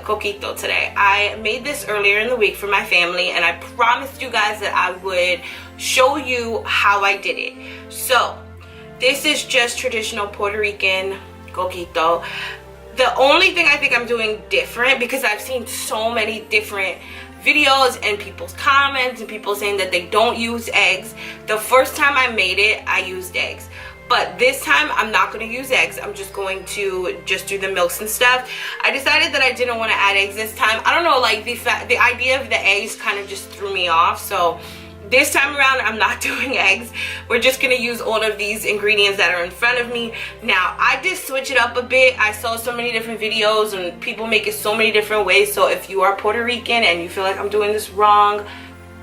Coquito today. I made this earlier in the week for my family, and I promised you guys that I would show you how I did it. So this is just traditional Puerto Rican Coquito. The only thing I think I'm doing different, because I've seen so many different videos and people's comments and people saying that they don't use eggs. The first time I made it, I used eggs. But this time, I'm not going to use eggs. I'm just going to just do the milks and stuff. I decided that I didn't want to add eggs this time. I don't know, like the idea of the eggs kind of just threw me off. So this time around, I'm not doing eggs. We're just going to use all of these ingredients that are in front of me. Now, I did switch it up a bit. I saw so many different videos and people make it so many different ways. So if you are Puerto Rican and you feel like I'm doing this wrong,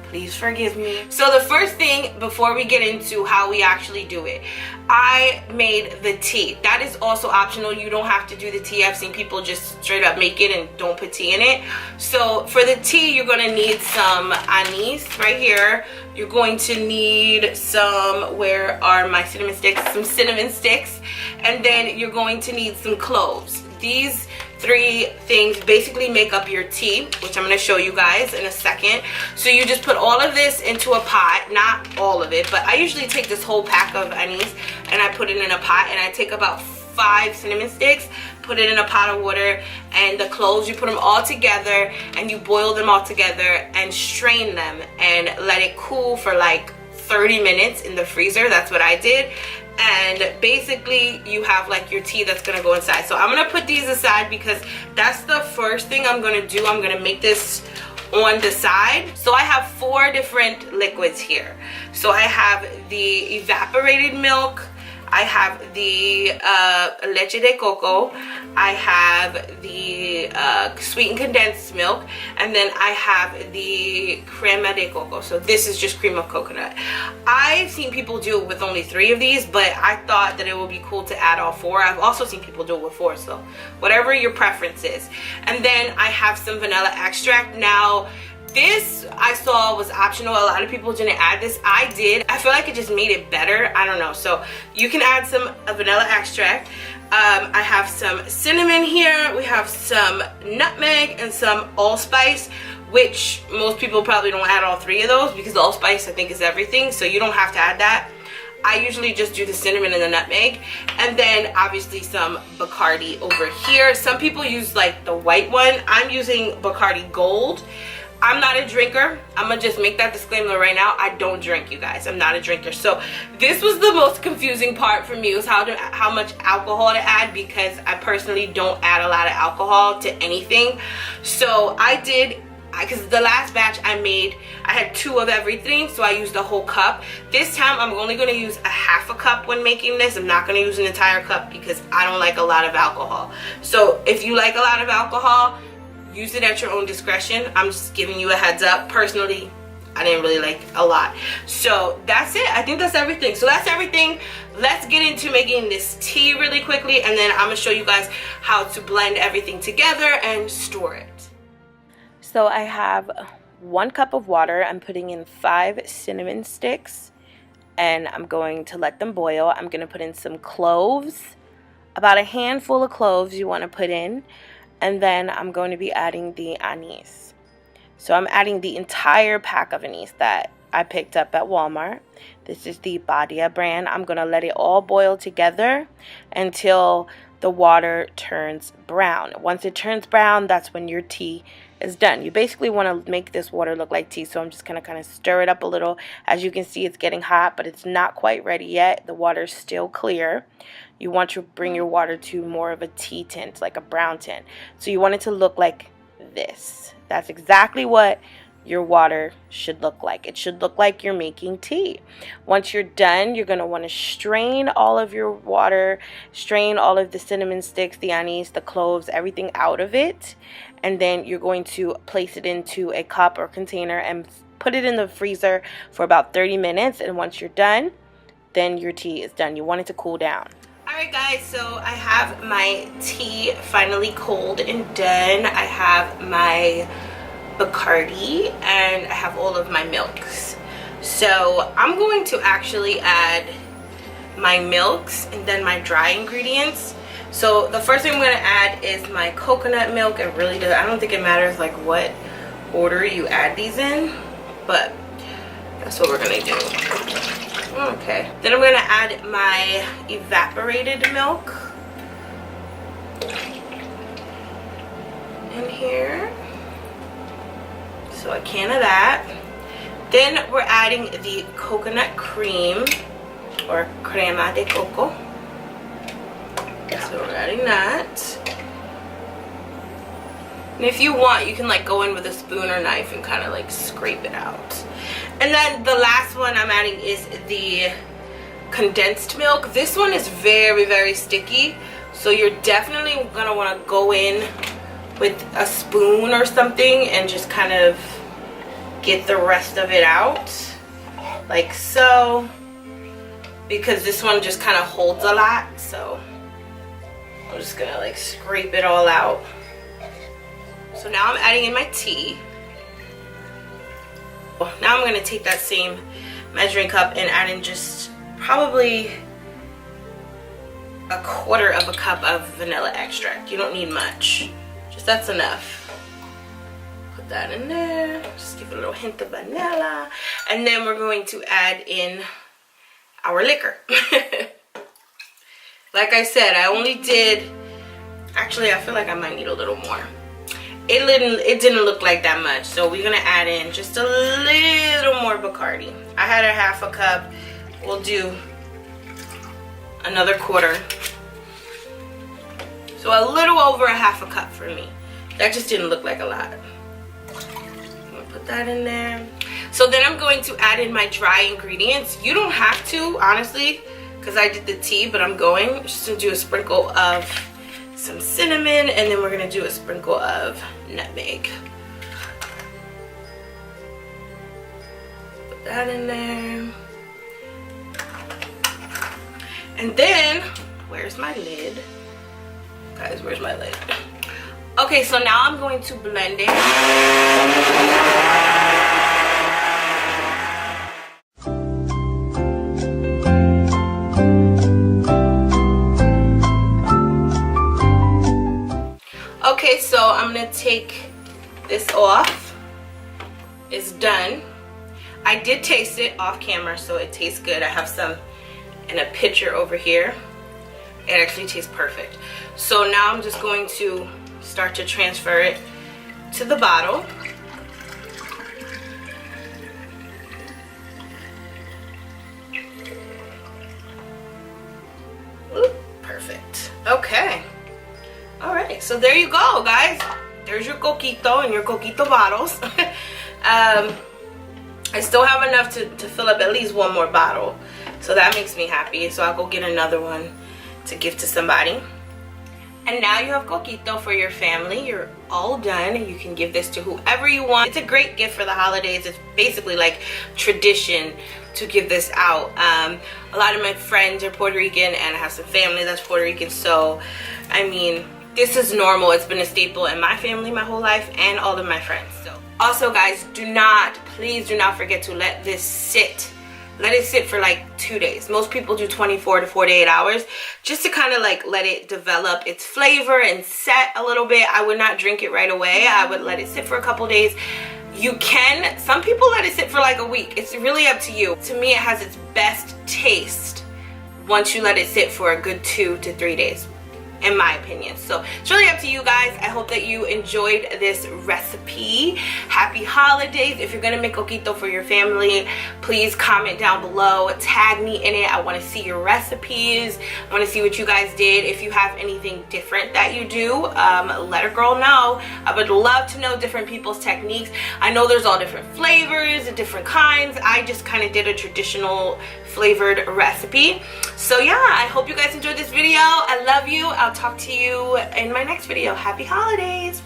please forgive me. So the first thing, before we get into how we actually do it, I made the tea. That is also optional. You don't have to do the tea. I've seen people just straight up make it and don't put tea in it. So for the tea, you're going to need some anise right here. You're going to need some, where are my cinnamon sticks? Some cinnamon sticks. And then you're going to need some cloves. These three things basically make up your tea, which I'm going to show you guys in a second. So you just put all of this into a pot, not all of it, but I usually take this whole pack of anise and I put it in a pot, and I take about 5 cinnamon sticks, put it in a pot of water, and the cloves, you put them all together and you boil them all together and strain them and let it cool for like 30 minutes in the freezer. That's what I did. And basically you have like your tea that's gonna go inside. So I'm gonna put these aside because that's the first thing I'm gonna do. I'm gonna make this on the side. So I have 4 different liquids here. So I have the evaporated milk, I have the leche de coco, I have the sweetened condensed milk, and then I have the crema de coco. So this is just cream of coconut. I've seen people do it with only 3 of these, but I thought that it would be cool to add all 4. I've also seen people do it with 4, so whatever your preference is. And then I have some vanilla extract. Now, this I saw was optional. A lot of people didn't add this. I did. I feel like it just made it better. I don't know. So you can add some vanilla extract. I have some cinnamon here. We have some nutmeg and some allspice, which most people probably don't add all 3 of those because allspice I think is everything. So you don't have to add that. I usually just do the cinnamon and the nutmeg, and then obviously some Barcardi over here. Some people use like the white one. I'm using Barcardi Gold. I'm not a drinker. I'm gonna just make that disclaimer right now. I don't drink, you guys. I'm not a drinker. So this was the most confusing part for me, was how much alcohol to add, because I personally don't add a lot of alcohol to anything. So I did, because the last batch I made, I had 2 of everything, so I used a whole cup. This time I'm only going to use a half a cup when making this. I'm not going to use an entire cup because I don't like a lot of alcohol. So if you like a lot of alcohol, use it at your own discretion. I'm just giving you a heads up. Personally, I didn't really like a lot. So that's it. I think that's everything. So that's everything. Let's get into making this tea really quickly, and then I'm going to show you guys how to blend everything together and store it. So I have 1 cup of water. I'm putting in 5 cinnamon sticks, and I'm going to let them boil. I'm going to put in some cloves, about a handful of cloves you want to put in. And then I'm going to be adding the anise. So I'm adding the entire pack of anise that I picked up at Walmart. This is the Badia brand. I'm going to let it all boil together until the water turns brown. Once it turns brown, that's when your tea is done. You basically want to make this water look like tea. So I'm just going to kind of stir it up a little. As you can see, it's getting hot, but it's not quite ready yet. The water's still clear. You want to bring your water to more of a tea tint, like a brown tint. So you want it to look like this. That's exactly what your water should look like. It should look like you're making tea. Once you're done, you're going to want to strain all of your water, strain all of the cinnamon sticks, the anise, the cloves, everything out of it. And then you're going to place it into a cup or container and put it in the freezer for about 30 minutes. And once you're done, then your tea is done. You want it to cool down. Alright guys, so I have my tea finally cold and done. I have my Barcardi and I have all of my milks. So I'm going to actually add my milks and then my dry ingredients. So the first thing I'm going to add is my coconut milk. It really does, I don't think it matters like what order you add these in, but that's what we're going to do. Okay, then I'm going to add my evaporated milk in here. So a can of that. Then we're adding the coconut cream, or crema de coco. So we're adding that. And if you want, you can like go in with a spoon or knife and kind of like scrape it out. And then the last one I'm adding is the condensed milk. This one is very, very sticky. So you're definitely gonna wanna go in with a spoon or something and just kind of get the rest of it out. Like so. Because this one just kind of holds a lot. So I'm just gonna like scrape it all out. So now I'm adding in my tea. Now I'm gonna take that same measuring cup and add in just probably a quarter of a cup of vanilla extract. You don't need much, just that's enough. Put that in there, just give it a little hint of vanilla. And then we're going to add in our liquor. Like I said, I only did, actually I feel like I might need a little more. It didn't look like that much, so we're gonna add in just a little more Barcardi. I had a half a cup. We'll do another quarter. So a little over a half a cup for me. That just didn't look like a lot. I'm gonna put that in there. So then I'm going to add in my dry ingredients. You don't have to, honestly, because I did the tea, but I'm going just to do a sprinkle of some cinnamon, and then we're gonna do a sprinkle of nutmeg. Put that in there. And then, where's my lid? Guys, where's my lid? Okay, so now I'm going to blend it. Okay, so I'm gonna take this off. It's done. I did taste it off camera, so it tastes good. I have some in a pitcher over here. It actually tastes perfect. So now I'm just going to start to transfer it to the bottle. Ooh, perfect. Okay. Alright, so there you go, guys. There's your Coquito and your Coquito bottles. I still have enough to fill up at least one more bottle. So that makes me happy. So I'll go get another one to give to somebody. And now you have Coquito for your family. You're all done. You can give this to whoever you want. It's a great gift for the holidays. It's basically like tradition to give this out. A lot of my friends are Puerto Rican, and I have some family that's Puerto Rican. So, I mean, this is normal. It's been a staple in my family my whole life and all of my friends. So, also guys, please do not forget to let this sit. Let it sit for like 2 days. Most people do 24 to 48 hours just to kind of like let it develop its flavor and set a little bit. I would not drink it right away. I would let it sit for a couple days. You can, some people let it sit for like a week. It's really up to you. To me, it has its best taste once you let it sit for a good 2 to 3 days, in my opinion. So it's really up to you guys. I hope that you enjoyed this recipe. Happy holidays. If you're gonna make Coquito for your family, please comment down below, tag me in it. I want to see your recipes. I want to see what you guys did. If you have anything different that you do, let a girl know. I would love to know different people's techniques. I know there's all different flavors and different kinds. I just kind of did a traditional flavored recipe. So yeah, I hope you guys enjoyed this video. I love you. I'll talk to you in my next video. Happy holidays.